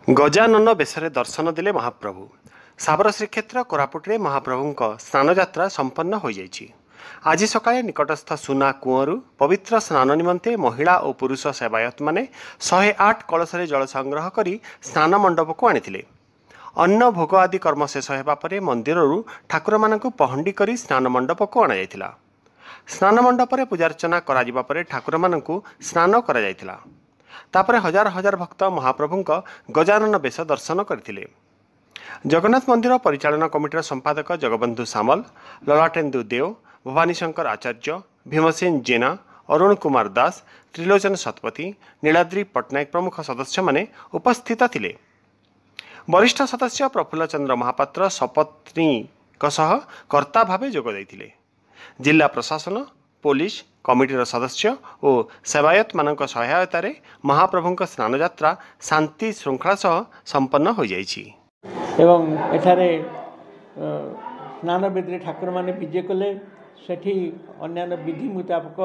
गजानन बेशरे दर्शन देले महाप्रभु। साबर श्रीक्षेत्र कोरापुटे महाप्रभु स्नानयात्रा संपन्न हो जाइछि। आज सकाळे निकटस्थ सुना कुओरु पवित्र स्नान निमंते महिला और पुरुष सेवायत माने 108 कलशरे जल संग्रह करी स्नान मंडप को आनिथिले। अन्न भोग आदि कर्म शेष हेबा परे मंदिररू ठाकुर मानकु पहंडी करी स्नान मंडप को अणा जायथिला। स्नान मंडप रे पूजार्चना करा जिबा परे ठाकुर मानकु स्नान करा जायथिला। तापरे हजार हजार भक्त महाप्रभु गजानन बेश दर्शन करथिले। जगन्नाथ मंदिर परिचालन कमिटीर संपादक जगबंधु सामल, ललाटेन्दु देव, भवानीशंकर आचार्य, भीमसेन जेना, अरुण कुमार दास, त्रिलोचन शतपथी, नीलाद्री पट्टनायक प्रमुख सदस्य माने उपस्थित थिले। वरिष्ठ सदस्य प्रफुल्ल चंद्र महापात्र सपत्नी कर्ता भावे जोग दैथिले। जिला प्रशासन, पुलिस, कमिटीर सदस्य और सेवायत मानक सहायतार महाप्रभु स्नान यात्रा शांति श्रृंखला सह संपन्न हो जाइछि। एवं एठारे स्नान विधि ठाकुर माने विजे कले सेठी अन्यान्य विधि मुताबक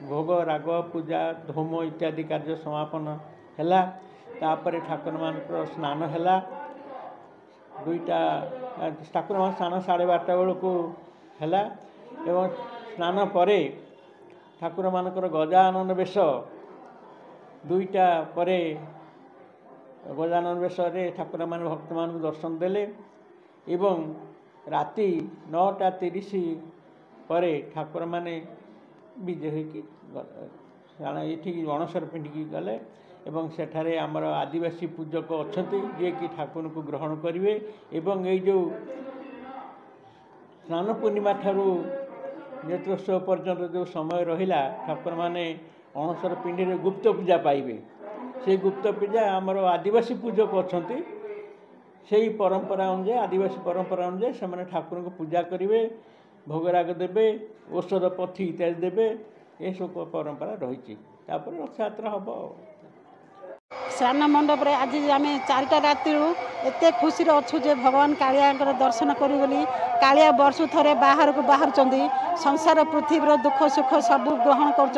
भोग राग पूजा धूम इत्यादि कार्य समापन हैला। तापर ठाकुर मानकर स्नान हैला। दुईटा ठाकुर मान स्नान 12:30 बेलू हैला। एवं स्नान परे ठाकुर मानकर गजानन बेश दुईटा परे गजानन बेश ठाकुर मान भक्त मान दर्शन देले। एवं राति 9:30 परे ठाकुर माने विजे होइकी ये अणसर पिंडिकी गले। एवं सेठारे आमर आदिवासी पूजक अच्छे जे कि ठाकुर को ग्रहण करेंगे। एवं ये जो स्नान पूर्णिमा ठारू नेत्रोत्सव पर्यंत जो समय रहिला ठाकुर माने अणसर पिंडी रे गुप्त पूजा पाइबे। से गुप्त पूजा आमर आदिवासी पूजक अच्छे से परंपरा अनुसार आदिवासी परंपरा अनुसार से ठाकुर को पूजा करेंगे, भोगराग देवे, औषध पथी इत्यादि देवे। ये सब परंपरा रही। रथ यात्रा हम स्नान मंडप रे आज आम 4टा राति एत खुशी अच्छु जे भगवान कालिया दर्शन करूँ बोली। कालिया वर्ष थरे बाहर को बाहर संसार पृथ्वी दुख सुख सब ग्रहण कर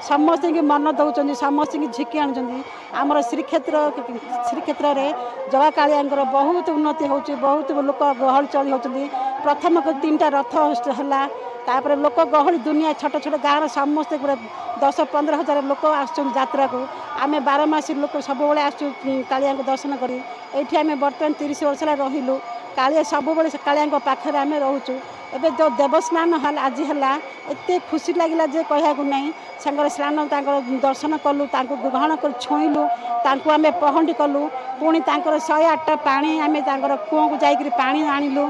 समस्त की मन दौरान समस्त की झिकी आणुंट। आमर श्रीक्षेत्र रे जगा कालिया बहुत उन्नति हो, बहुत लोक गहल चली होती। प्रथम 3टा रथ है, तापर लोक गहली दुनिया छोट छोट गाँव समस्ते 10-15 हजार लोक आसरा को। आम 12 मासी लोक सब आसु कालिया दर्शन करी। ये आम बर्तमान 30 वर्ष रहिलु। कालिया सब कालिया पाखे आम रोचु। एबे जो देवस्नान आज है एत खुशी लगे जे कहूँ नहीं। सांगर स्नान दर्शन कलु, ग्रहण कर छुईलु, आम पहंडी कलु। पुणी 108टा पानी आम कूँ को जाकर पानी आणिलु।